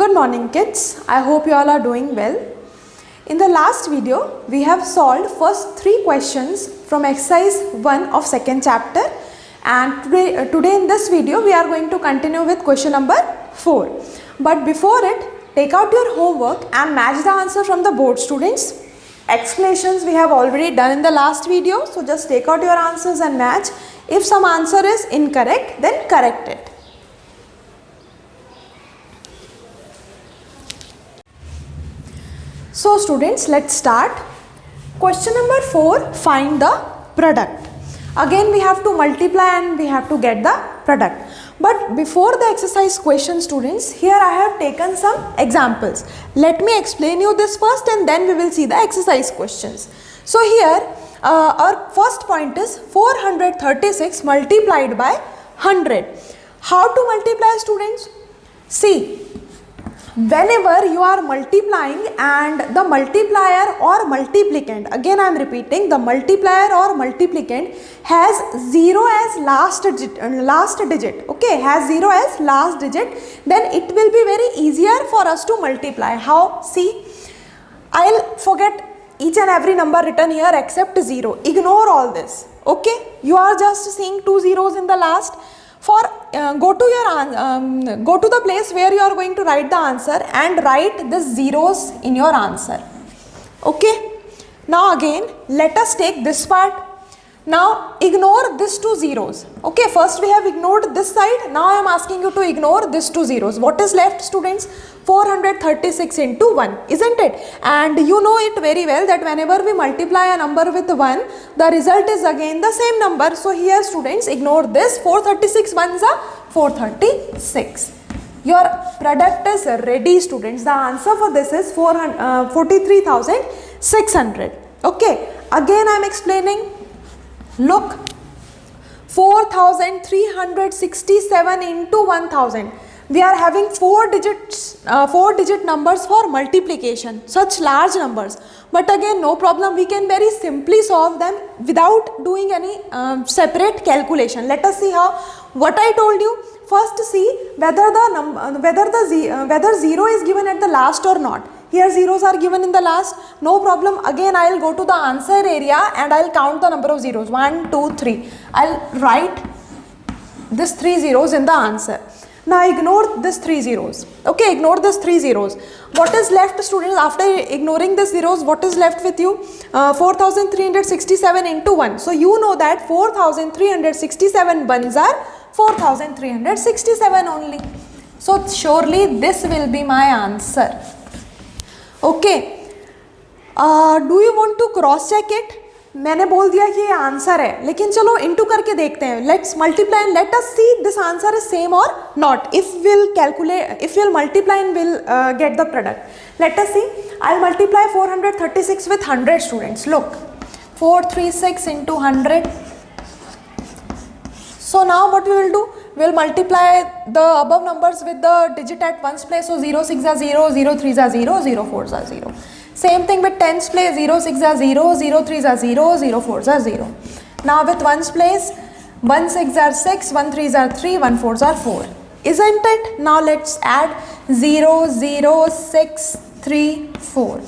Good morning kids, I hope you all are doing well. In the last video, we have solved first 3 questions from exercise 1 of second chapter, and today in this video we are going to continue with question number 4. But before it, take out your homework and match the answer from the board, students. Explanations we have already done in the last video, so just take out your answers and match. If some answer is incorrect, then correct it. So students, let's start. Question number 4, find the product. Again we have to multiply and we have to get the product. But before the exercise question, students, here I have taken some examples. Let me explain you this first and then we will see the exercise questions. So here our first point is 436 multiplied by 100. How to multiply, students? See, whenever you are multiplying and the multiplier or multiplicand, again I am repeating, the multiplier or multiplicand has 0 as last digit, okay, has 0 as last digit, then it will be very easier for us to multiply. How? See, I will forget each and every number written here except 0. Ignore all this, okay? You are just seeing 2 zeros in the last. Go to the place where you are going to write the answer and write the zeros in your answer. Okay. Now again, let us take this part. Now ignore these 2 zeros. Okay. First we have ignored this side. Now I am asking you to ignore these 2 zeros. What is left, students? 436 into 1, isn't it? And you know it very well that whenever we multiply a number with 1, the result is again the same number. So here, students, ignore this. 436 ones are 436. Your product is ready, students. The answer for this is 43,600. Okay. Again I am explaining. Look, 4,367 into 1,000. We are having 4 digit numbers for multiplication, such large numbers. But again, no problem, we can very simply solve them without doing any separate calculation. Let us see how. What I told you, first see whether 0 is given at the last or not. Here zeros are given in the last, no problem. Again I will go to the answer area and I will count the number of zeros. 1, 2, 3. I will write these 3 zeros in the answer. Now ignore these 3 zeros. Okay, ignore these 3 zeros. What is left, students, after ignoring the zeros? What is left with you? 4,367 into 1. So you know that 4,367 ones are 4,367 only. So surely this will be my answer. Okay. Do you want to cross check it? मैंने बोल दिया कि ये answer है, लेकिन चलो into करके देखते हैं. Let's multiply and let us see this answer is same or not. If will multiply and will get the product. Let us see. I will multiply 436 with 100, students. Look, 436 into 100. So now what we will do? We will multiply the above numbers with the digit at ones place. So 0 6 are 0, 0 3 are 0, 0 4 are 0. Same thing with tens place. 0 6 are 0, 0 3 are 0, 0 4 are 0. Now with ones place, 1 6 are 6, 1 3 are 3, 1 4 are 4. Isn't it? Now let's add 0 0 6 3 4.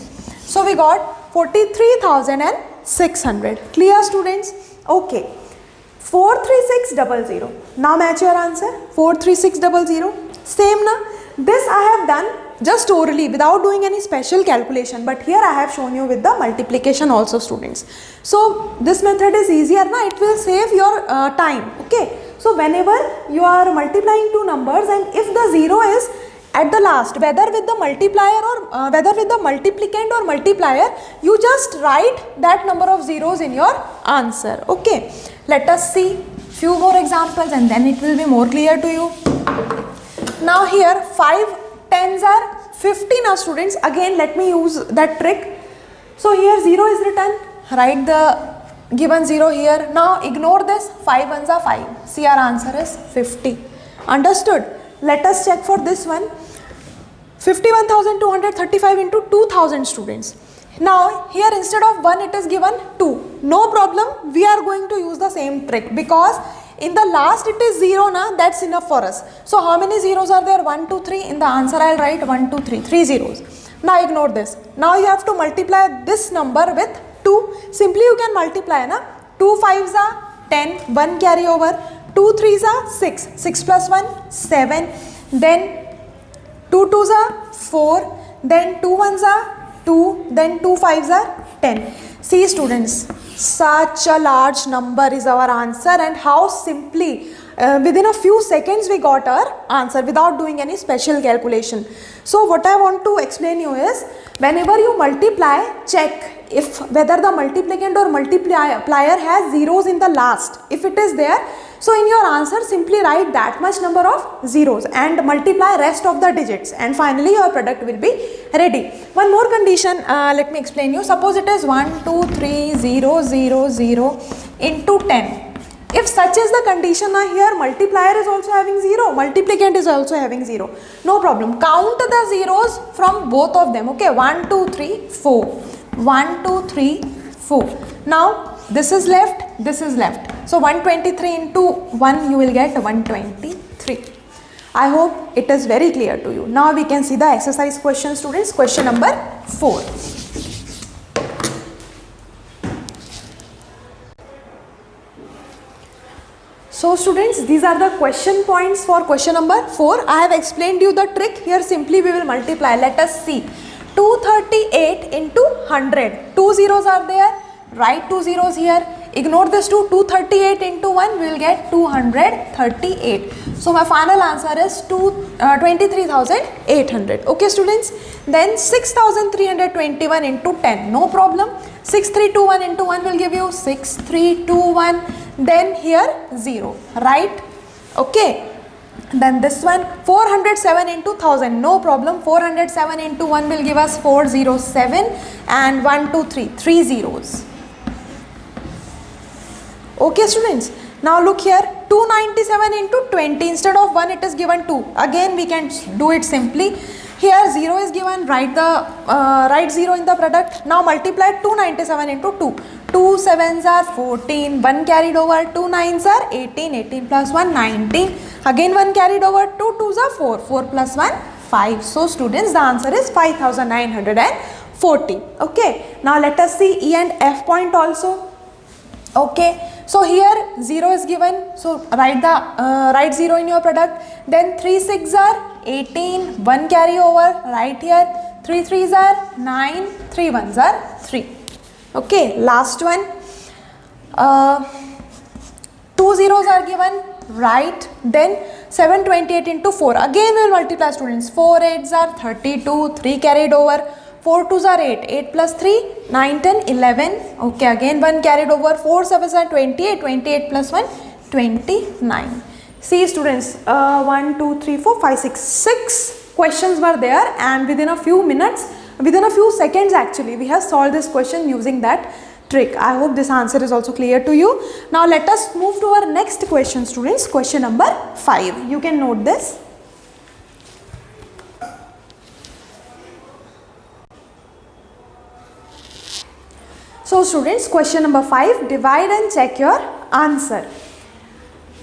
So we got 43,600. Clear, students? Okay. 43600. Now match your answer. 43600. Same na? This I have done just orally without doing any special calculation, but here I have shown you with the multiplication also, students. So this method is easier na? It will save your time. Okay. So whenever you are multiplying two numbers and if the 0 is at the last, whether with the multiplier or whether with the multiplicand or multiplier, you just write that number of zeros in your answer. Okay. Let us see few more examples and then it will be more clear to you. Now here 5 tens are 50 now, students. Again let me use that trick. So here 0 is written. Write the given 0 here. Now ignore this. 5 ones are 5. See, our answer is 50. Understood? Let us check for this one. 51,235 into 2,000, students. Now here instead of 1 it is given 2. No problem, we are going to use the same trick because in the last it is 0 na, that's enough for us. So how many zeros are there? 1 2 3. In the answer I'll write 1 2 3, 3 zeros. Now ignore this. Now you have to multiply this number with 2. Simply you can multiply na. 2 5s are 10, 1 carry over, 2 3s are 6, 6 plus 1 7, then 2 2s are 4, then 2 1s are 2, then 2 5s are 10. See students, such a large number is our answer, and how simply within a few seconds we got our answer without doing any special calculation. So what I want to explain you is, whenever you multiply, check if whether the multiplicand or multiplier has zeros in the last. If it is there, so in your answer simply write that much number of zeros and multiply rest of the digits, and finally your product will be ready. One more condition, let me explain you. Suppose it is 1 2 3 0 0 0 into 10. If such is the condition, here multiplier is also having 0, multiplicand is also having 0. No problem. Count the zeros from both of them. Okay, 1 2 3 4. 1 2 3 4. Now this is left, this is left. So 123 into 1 you will get 123. I hope it is very clear to you. Now we can see the exercise question, students. Question number 4. So students, these are the question points for question number 4. I have explained you the trick. Here simply we will multiply. Let us see. 238 into 100. 2 zeros are there. Write 2 zeros here. Ignore this 2. 238 into 1 we will get 238. So my final answer is 23,800. Okay students. Then 6,321 into 10. No problem. 6321 into 1 will give you 6321. Then here 0. Right? Okay. Then this one 407 into 1000. No problem. 407 into 1 will give us 407, and 1 2 3, 3 zeros. Okay students, now look here, 297 into 20, instead of 1 it is given 2. Again we can do it simply. Here 0 is given, write 0 in the product. Now multiply 297 into 2. 2 7s are 14, 1 carried over, 2 9s are 18, 18 plus 1 19. Again 1 carried over, 2 2s are 4, 4 plus 1 5. So students, the answer is 5,940. Okay, now let us see E and F point also. Okay, so here 0 is given, so write 0 in your product. Then 3 6s are 18, 1 carry over, right here. 3 3s are 9, 3 1s are 3. Okay, last one. 2 zeros are given, right? Then 728 into 4. Again we will multiply students. 4 8s are 32, 3 carried over. 4 2s are 8, 8 plus 3, 9, 10, 11. Okay, again 1 carried over, 4 7s are 28, 28 plus 1, 29. See students, 1, 2, 3, 4, 5, 6. 6 questions were there, and within a few minutes, within a few seconds actually, we have solved this question using that trick. I hope this answer is also clear to you. Now let us move to our next question students, question number 5. You can note this. So students, question number 5, divide and check your answer.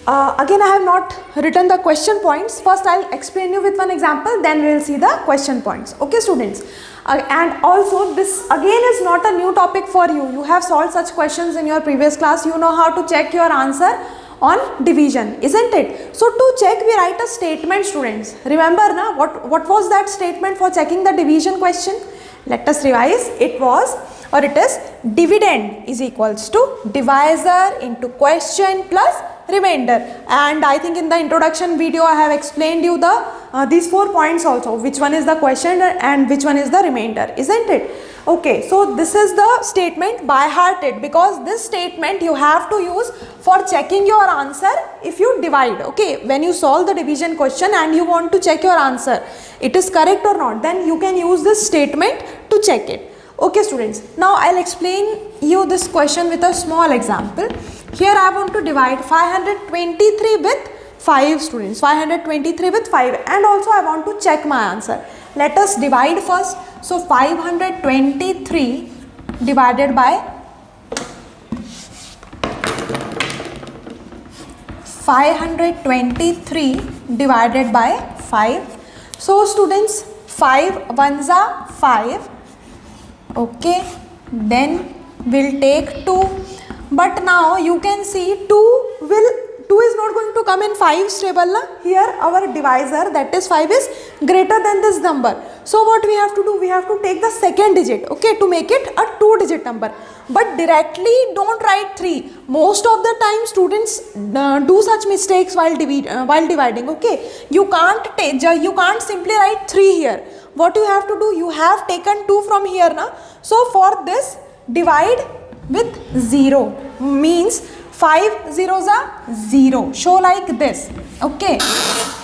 Again I have not written the question points. First I will explain you with one example, then we will see the question points. Okay students, and also this again is not a new topic for you. You have solved such questions in your previous class. You know how to check your answer on division, isn't it? So to check, we write a statement students. Remember na, what was that statement for checking the division question? Let us revise. It was, or it is, dividend is equals to divisor into question plus remainder. And I think in the introduction video I have explained you the these 4 points also, which one is the question and which one is the remainder, isn't it? Okay, so this is the statement by hearted, because this statement you have to use for checking your answer if you divide. Okay, when you solve the division question and you want to check your answer, it is correct or not, then you can use this statement to check it. Okay students, now I'll explain you this question with a small example. Here I want to divide 523 with 5 students, 523 with 5, and also I want to check my answer. Let us divide first. So 523 divided by 523 divided by 5. So students, 5 ones are 5. Okay, then we'll take 2. But now you can see 2 is not going to come in 5's table na? Here our divisor, that is 5, is greater than this number. So what we have to do, we have to take the second digit, okay, to make it a 2-digit number. But directly don't write 3. Most of the time students do such mistakes while dividing, okay. You can't simply write 3 here. What you have to do, you have taken 2 from here na. So for this, divide with 0, means 5 zeros are 0. Show like this, okay.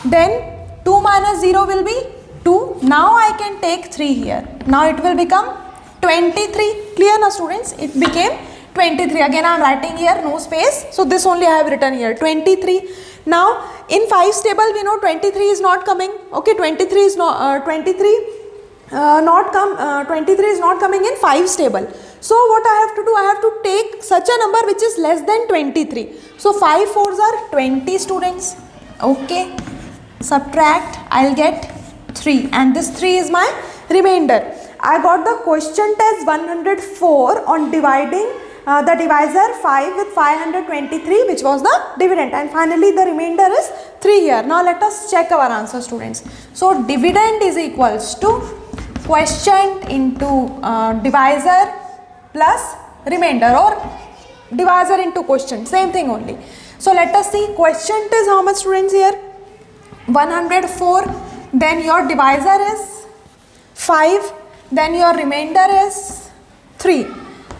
Then 2 minus 0 will be 2. Now I can take 3 here. Now it will become 23. Clear now students? It became 23. Again I am writing here, no space. So this only I have written here, 23. Now in 5's table we know 23 is not coming. Okay, 23 is not 23 is not coming in 5's table. So what I have to do, I have to take such a number which is less than 23. So 5 4s are 20 students. Okay, subtract, I'll get 3, and this 3 is my remainder. I got the question test 104 on dividing the divisor 5 with 523, which was the dividend, and finally the remainder is 3 here. Now let us check our answer students. So dividend is equals to quotient into divisor plus remainder, or divisor into quotient, same thing only. So let us see, quotient is how much students here? 104. Then your divisor is 5. Then your remainder is 3.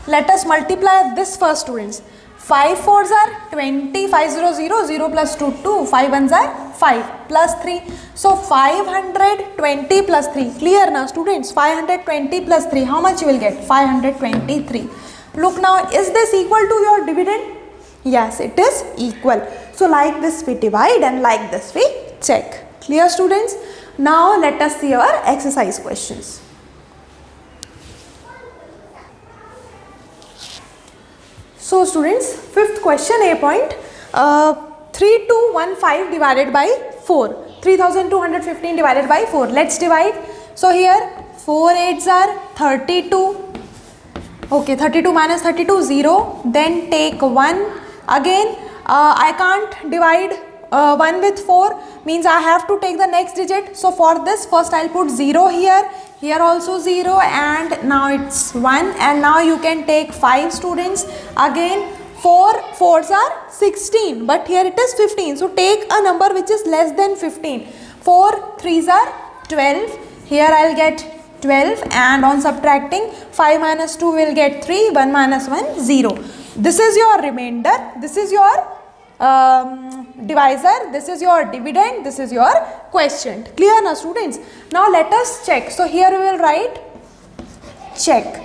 Let us multiply this first students. 5 4s are 20, 5 0 0, 0 plus 2 2, 5 1s are 5 plus 3. So 520 plus 3. Clear now students? 520 plus 3, how much you will get? 523. Look now, is this equal to your dividend? Yes, it is equal. So like this we divide, and like this we check. Clear students? Now let us see our exercise questions. So students, fifth question, A point, 3215 divided by 4, 3215 divided by 4. Let's divide. So here 4 8s are 32. Okay, 32 minus 32, 0. Then take 1. Again, I can't divide 1 with 4, means I have to take the next digit. So for this, first I'll put 0 here. Here also 0, and now it's 1, and now you can take 5 students. Again 4 4s are 16, but here it is 15. So take a number which is less than 15. 4 3s are 12. Here I'll get 12, and on subtracting, 5 minus 2 will get 3, 1 minus 1 0. This is your remainder, this is your divisor, this is your dividend, this is your quotient. Clear now students? Now let us check. So here we will write check.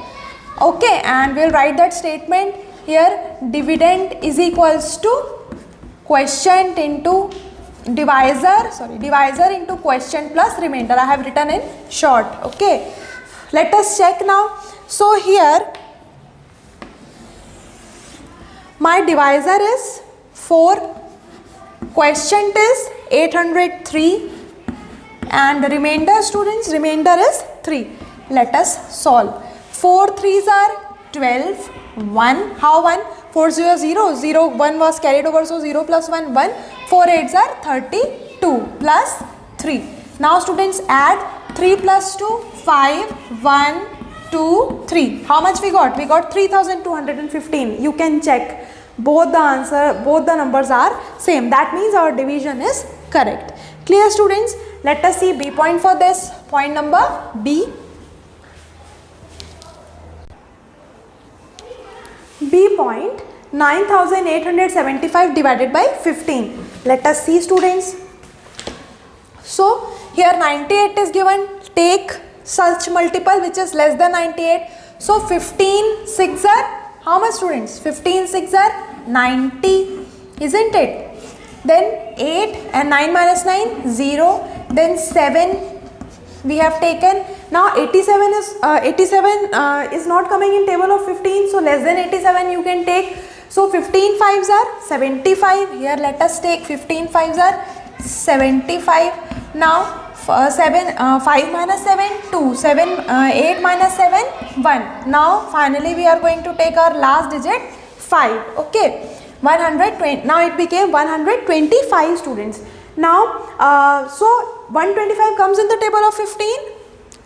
Okay, and we'll write that statement here, dividend is equals to quotient into divisor into quotient plus remainder. I have written in short. Okay, let us check now. So here my divisor is 4, quotient is 803, and remainder students, remainder is 3. Let us solve. 4 3s are 12, 1, how 1? 4 0 0, 0 1 was carried over, so 0 plus 1 1. 4 8s are 32 plus 3. Now students add 3 plus 2, 5, 1, 2, 3. How much we got? We got 3215. You can check. Both the numbers are same. That means our division is correct. Clear students? Let us see B point for this. Point number B. B point, 9875 divided by 15. Let us see students. So here 98 is given. Take such multiple which is less than 98. So 15 6 are how much students? 15 6 are 90, isn't it? Then 8 and 9 minus 9, 0. Then 7 we have taken. Now 87 is not coming in table of 15, so less than 87 you can take. So 15 fives are 75. Here let us take 15 fives are 75. Now 5 minus 7 2, 8 minus 7 1. Now finally we are going to take our last digit 5. Okay, 120. Now it became 125 students. Now so 125 comes in the table of 15.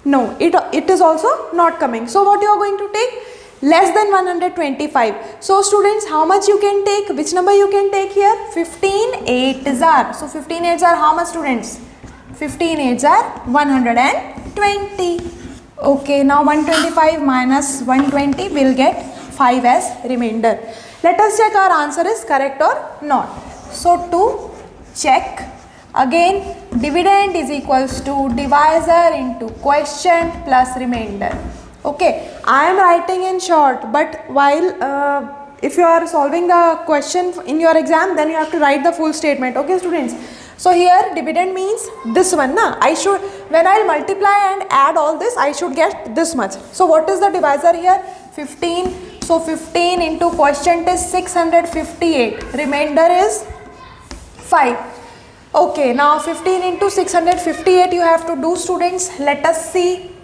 No, it is also not coming. So what you are going to take? Less than 125. So students, how much you can take? Which number you can take here? 15 8s are. So 15 8s are how much, students? 15 8s are 120. Okay, now 125 minus 120 will get 5 as remainder. Let us check our answer is correct or not. So to check, again, dividend is equals to divisor into quotient plus remainder. Okay, I am writing in short, but while if you are solving the question in your exam, then you have to write the full statement. Okay, students. So here dividend means this one, na? I should, when I will multiply and add all this, I should get this much. So what is the divisor here? 15. So 15 into quotient is 658. Remainder is 5. Okay, now 15 into 658 you have to do, students. Let us see.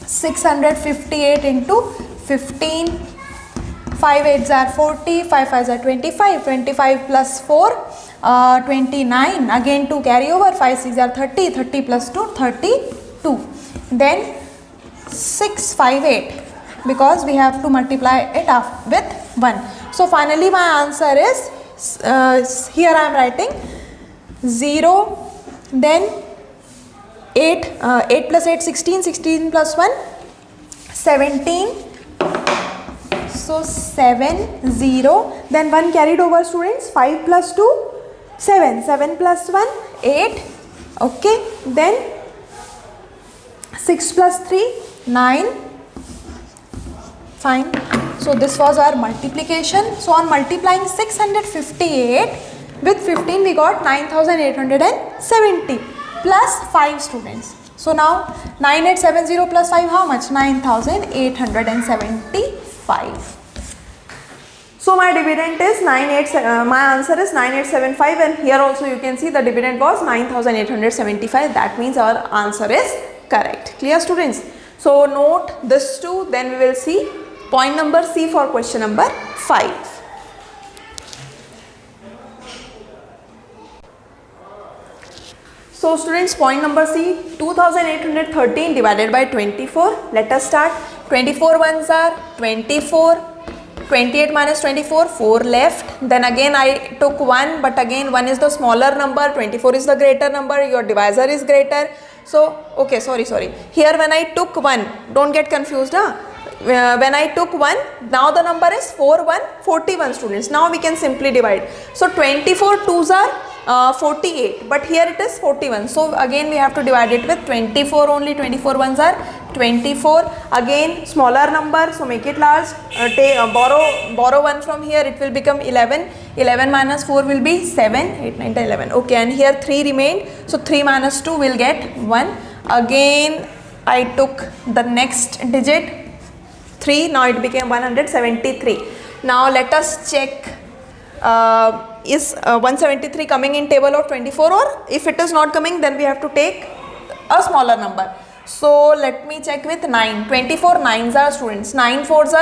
658 into 15. 5 8s are 40, 5 5s are 25, 25 plus 4, 29. Again 2 carry over, 5 6 are 30, 30 plus 2, 32. Then 658, because we have to multiply it up with 1. So finally my answer is, here I am writing 0, then 8, 8 plus 8 16, 16 plus 1 17. So 7 0, then 1 carried over, students. 5 plus 2 7, 7 plus 1 8. Okay, then 6 plus 3 9. Fine. So this was our multiplication. So on multiplying 658 with 15, we got 9870 plus 5, students. So now 9870 plus 5, how much? 9875. So my dividend is my answer is 9875, and here also you can see the dividend was 9875. That means our answer is correct. Clear, students? So note this too, then we will see point number C for question number 5. So students, point number C, 2813 divided by 24. Let us start. 24 ones are 24. 28 minus 24, 4 left. Then again I took 1, but again 1 is the smaller number, 24 is the greater number, your divisor is greater. So, okay, sorry. Here when I took 1, don't get confused. When I took 1, now the number is 41, students. Now we can simply divide. So 24 2s are 48, but here it is 41. So again we have to divide it with 24 only. 24 ones are 24. Again smaller number, so make it large. Borrow 1 from here, it will become 11. 11 minus 4 will be 7, 8, 9, 10, 11. Okay, and here 3 remained. So 3 minus 2 will get 1. Again I took the next digit 3. Now it became 173. Now let us check. Is 173 coming in table of 24, or if it is not coming, then we have to take a smaller number. So let me check with 9. 24 9s are, students. 9 4s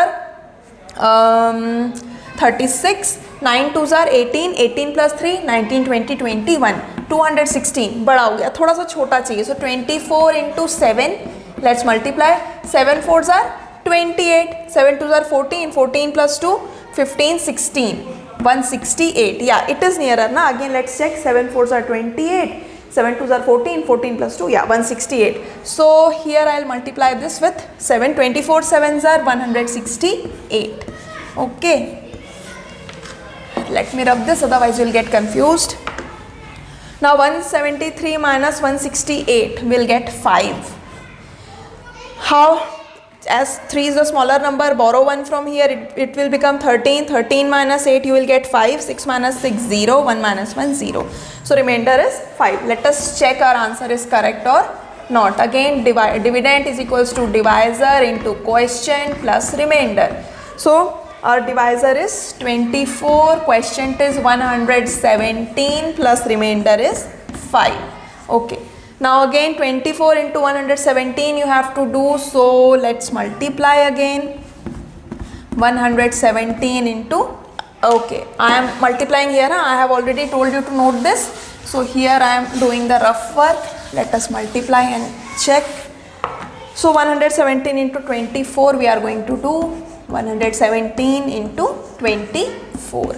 are 36. 9 2s are 18. 18 plus 3 19, 20, 21. 216. बड़ा हो गया, थोड़ा सा छोटा चाहिए. So 24 into 7. Let's multiply. 7 4s are 28. 7 2s are 14. 14 plus 2 15, 16. 168. Yeah, it is nearer. Now again let's check. 7 4s are 28. 7 2s are 14. 14 plus 2. Yeah, 168. So here I will multiply this with 7. 24 7s are 168. Okay. Let me rub this, otherwise you will get confused. Now 173 minus 168 will get 5. How? As 3 is the smaller number, borrow 1 from here, it will become 13. 13 minus 8 you will get 5. 6 minus 6 0. 1 minus 1 0. So remainder is 5. Let us check our answer is correct or not. Again dividend is equals to divisor into quotient plus remainder. So our divisor is 24, quotient is 117 plus remainder is 5. Okay, now again 24 into 117 you have to do, so let's multiply again. 117 into, okay, I am multiplying here, I have already told you to note this, so here I am doing the rough work. Let us multiply and check. So 117 into 24 we are going to do 117 into 24.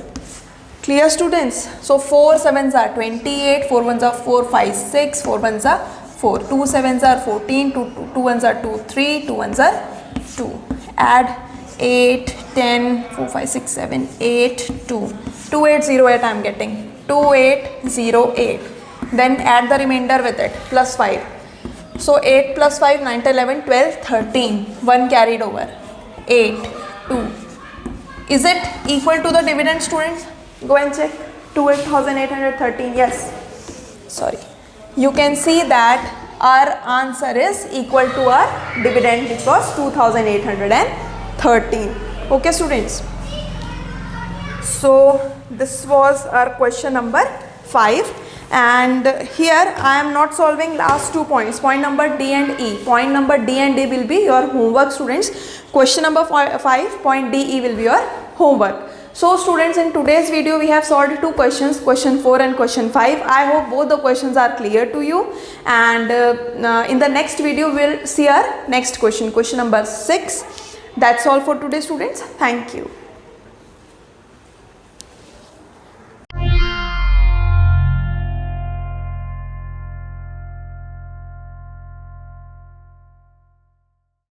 Clear students? So 4 7s are 28, 4 1s are 4, 5 6, 4 1s are 4, 2 7s are 14, 2 1s are 2 3, 2 1s are 2. Add 8, 10, 4 5 6 7 8, 2, 2808 I am getting, 2808. Then add the remainder with it, plus 5. So 8 plus 5, 9, 11, 12, 13, 1 carried over, 8, 2. Is it equal to the dividend, students? Go and check. 28,813, yes. Sorry. You can see that our answer is equal to our dividend, which was 2,813. Okay, students. So this was our question number 5. And here I am not solving last 2 points, point number D and E. Point number D and E will be your homework, students. Question number 5, point D, E will be your homework. So students, in today's video we have solved 2 questions, question 4 and question 5. I hope both the questions are clear to you, and in the next video we will see our next question, question number 6. That's all for today, students. Thank you.